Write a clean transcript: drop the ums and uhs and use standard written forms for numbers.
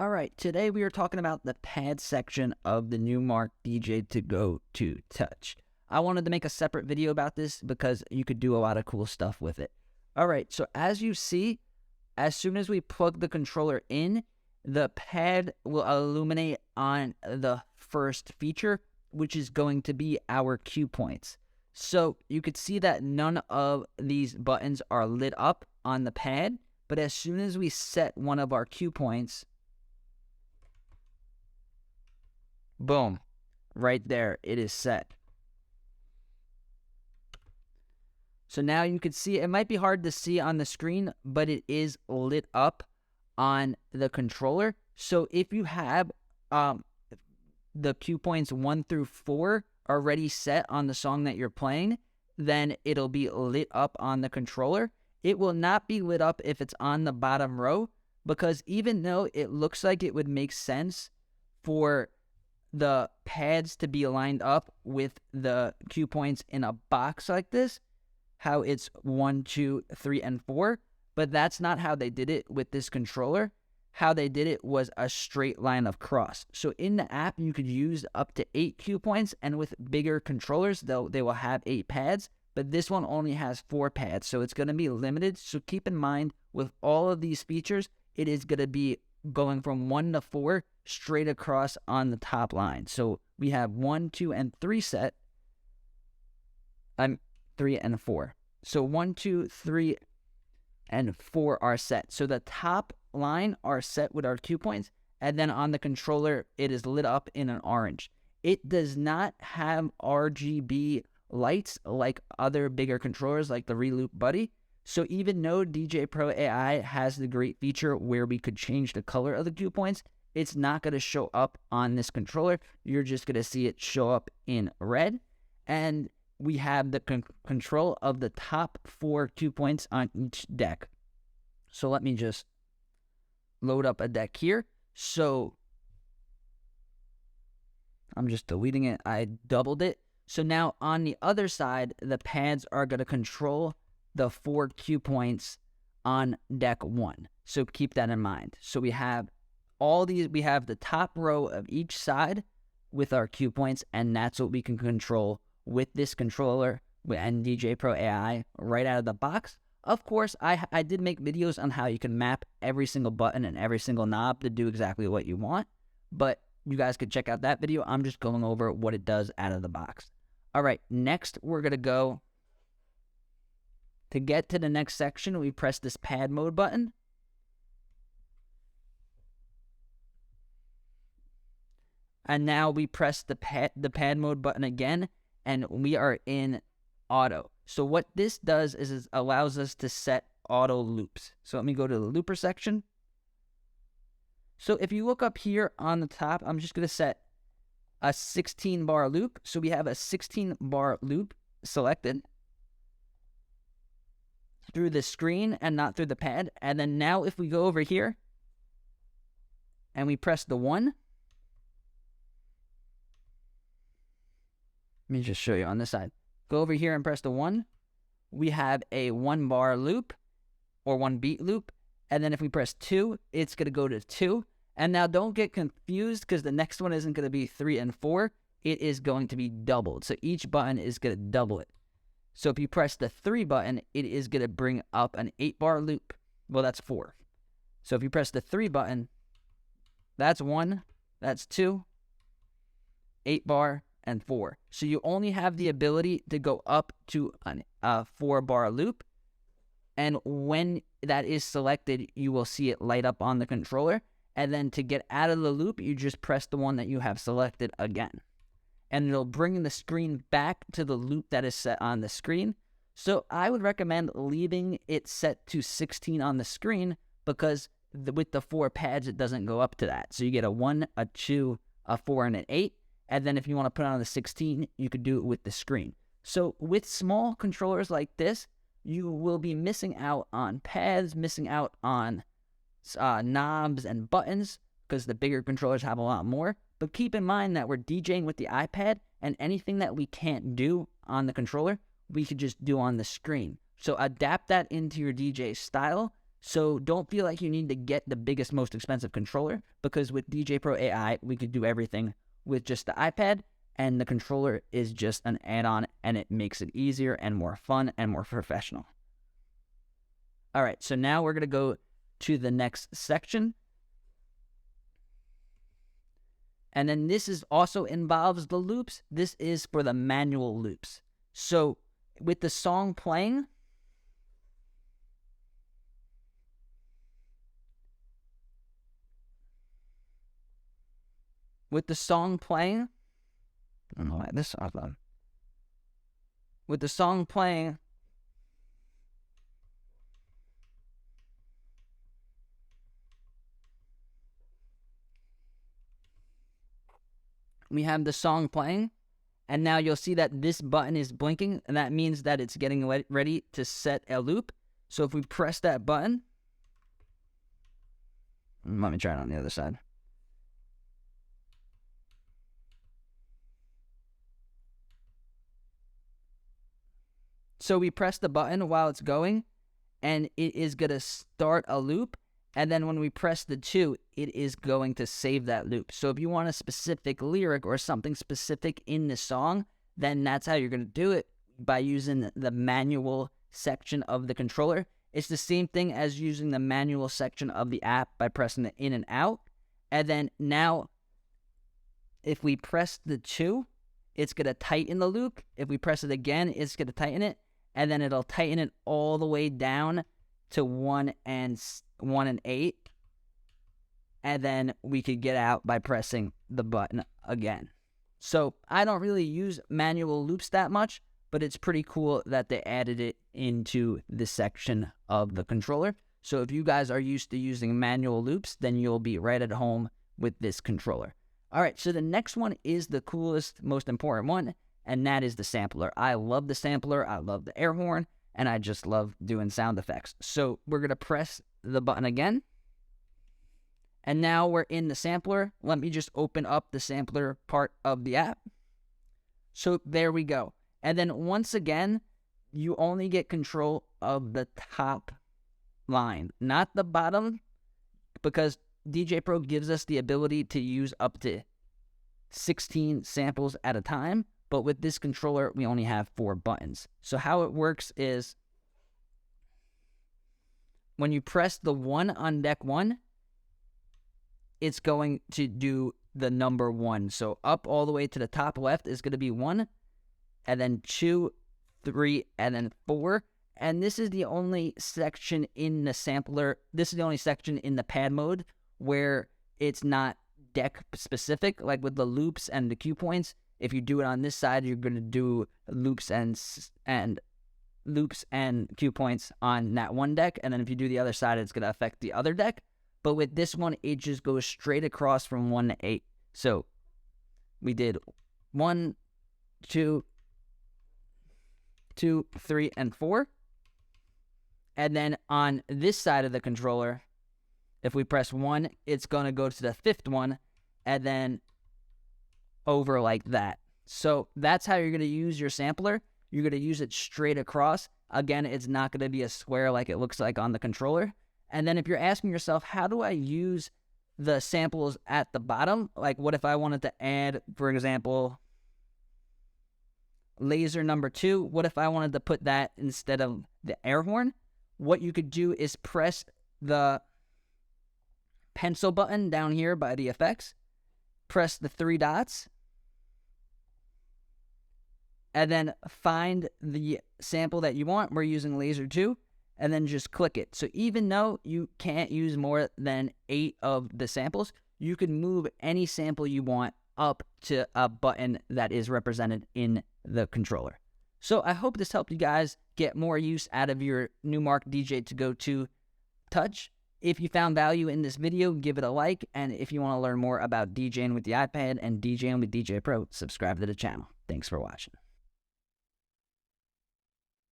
All right, today we are talking about the pad section of the Numark DJ2GO2 Touch. I wanted to make a separate video about this because you could do a lot of cool stuff with it. All right, so as you see, as soon as we plug the controller in, the pad will illuminate on the first feature, which is going to be our cue points. So you could see that none of these buttons are lit up on the pad, but as soon as we set one of our cue points, boom, right there, it is set. So now you can see, it might be hard to see on the screen, but it is lit up on the controller. So if you have the cue points 1 through 4 already set on the song that you're playing, then it'll be lit up on the controller. It will not be lit up if it's on the bottom row, because even though it looks like it would make sense for the pads to be lined up with the cue points in a box like this, how it's 1, 2, 3, and 4, but that's not how they did it with this controller. How they did it was a straight line of cross. So in the app, you could use up to 8 cue points, and with bigger controllers, they will have 8 pads, but this one only has 4 pads, so it's going to be limited. So keep in mind, with all of these features, it is going to be going from 1 to 4 straight across on the top line. So we have 1, 2, and 3 set. 3 and 4. So 1, 2, 3, and 4 are set. So the top line are set with our cue points, and then on the controller, it is lit up in an orange. It does not have RGB lights like other bigger controllers like the Reloop Buddy. So even though Djay Pro AI has the great feature where we could change the color of the cue points, it's not going to show up on this controller. You're just going to see it show up in red. And we have the control of the top 4 cue points on each deck. So let me just load up a deck here. So I'm just deleting it. I doubled it. So now on the other side, the pads are going to control the 4 cue points on deck 1. So keep that in mind. So we have all these, we have the top row of each side with our cue points, and that's what we can control with this controller and Djay Pro AI right out of the box. Of course, I did make videos on how you can map every single button and every single knob to do exactly what you want, but you guys could check out that video. I'm just going over what it does out of the box. All right, next we're going to go, to get to the next section, we press this pad mode button. And now we press the pad mode button again, and we are in auto. So what this does is it allows us to set auto loops. So let me go to the looper section. So if you look up here on the top, I'm just going to set a 16 bar loop. So we have a 16 bar loop selected through the screen and not through the pad. And then now if we go over here and we press the 1, let me just show you on this side. Go over here and press the 1. We have a 1 bar loop or 1 beat loop. And then if we press 2, it's going to go to 2. And now don't get confused because the next one isn't going to be 3 and 4. It is going to be doubled. So each button is going to double it. So if you press the 3 button, it is going to bring up an 8 bar loop. Well, that's 4. So if you press the 3 button, that's 1, that's 2, 8 bar, and 4. So you only have the ability to go up to a 4 bar loop, and when that is selected, you will see it light up on the controller, and then to get out of the loop, you just press the one that you have selected again, and it'll bring the screen back to the loop that is set on the screen. So I would recommend leaving it set to 16 on the screen, because with the 4 pads, it doesn't go up to that. So you get a 1, a 2, a 4, and an 8. And then if you want to put it on the 16, you could do it with the screen. So with small controllers like this, you will be missing out on pads, missing out on knobs and buttons, because the bigger controllers have a lot more. But keep in mind that we're DJing with the iPad, and anything that we can't do on the controller, we could just do on the screen. So adapt that into your DJ style So don't feel like you need to get the biggest, most expensive controller, because with Djay Pro AI, we could do everything with just the iPad, and the controller is just an add-on, and it makes it easier and more fun and more professional. All right, so now we're going to go to the next section. And then this is also involves the loops. This is for the manual loops. So with the song playing, I don't know why this off on. With the song playing, we have the song playing, and now you'll see that this button is blinking, and that means that it's getting ready to set a loop. So if we press that button, let me try it on the other side. So we press the button while it's going, and it is going to start a loop. And then when we press the 2, it is going to save that loop. So if you want a specific lyric or something specific in the song, then that's how you're going to do it, by using the manual section of the controller. It's the same thing as using the manual section of the app by pressing the in and out. And then now, if we press the 2, it's going to tighten the loop. If we press it again, it's going to tighten it. And then it'll tighten it all the way down to 1 and 8. And then we could get out by pressing the button again. So I don't really use manual loops that much, but it's pretty cool that they added it into this section of the controller. So if you guys are used to using manual loops, then you'll be right at home with this controller. All right, so the next one is the coolest, most important one, and that is the sampler. I love the sampler, I love the air horn, and I just love doing sound effects. So we're going to press the button again. And now we're in the sampler. Let me just open up the sampler part of the app. So there we go. And then once again, you only get control of the top line, not the bottom, because Djay Pro gives us the ability to use up to 16 samples at a time. But with this controller, we only have 4 buttons. So how it works is, when you press the 1 on deck 1, it's going to do the number 1. So up all the way to the top left is going to be 1, and then 2, 3, and then 4. And this is the only section in the sampler. This is the only section in the pad mode where it's not deck specific, like with the loops and the cue points. If you do it on this side, you're going to do loops and cue points on that one deck. And then if you do the other side, it's going to affect the other deck. But with this one, it just goes straight across from 1 to 8. So we did 1, 2, 3, and 4. And then on this side of the controller, if we press 1, it's going to go to the 5th one, and then over like that. So that's how you're going to use your sampler. You're going to use it straight across. Again, it's not going to be a square like it looks like on the controller. And then if you're asking yourself, how do I use the samples at the bottom? Like, what if I wanted to add, for example, laser number 2? What if I wanted to put that instead of the air horn? What you could do is press the pencil button down here by the effects, press the 3 dots, and then find the sample that you want. We're using laser 2. And then just click it. So even though you can't use more than 8 of the samples, you can move any sample you want up to a button that is represented in the controller. So I hope this helped you guys get more use out of your Numark DJ2GO2 Touch. If you found value in this video, give it a like. And if you want to learn more about DJing with the iPad and DJing with Djay Pro, subscribe to the channel. Thanks for watching.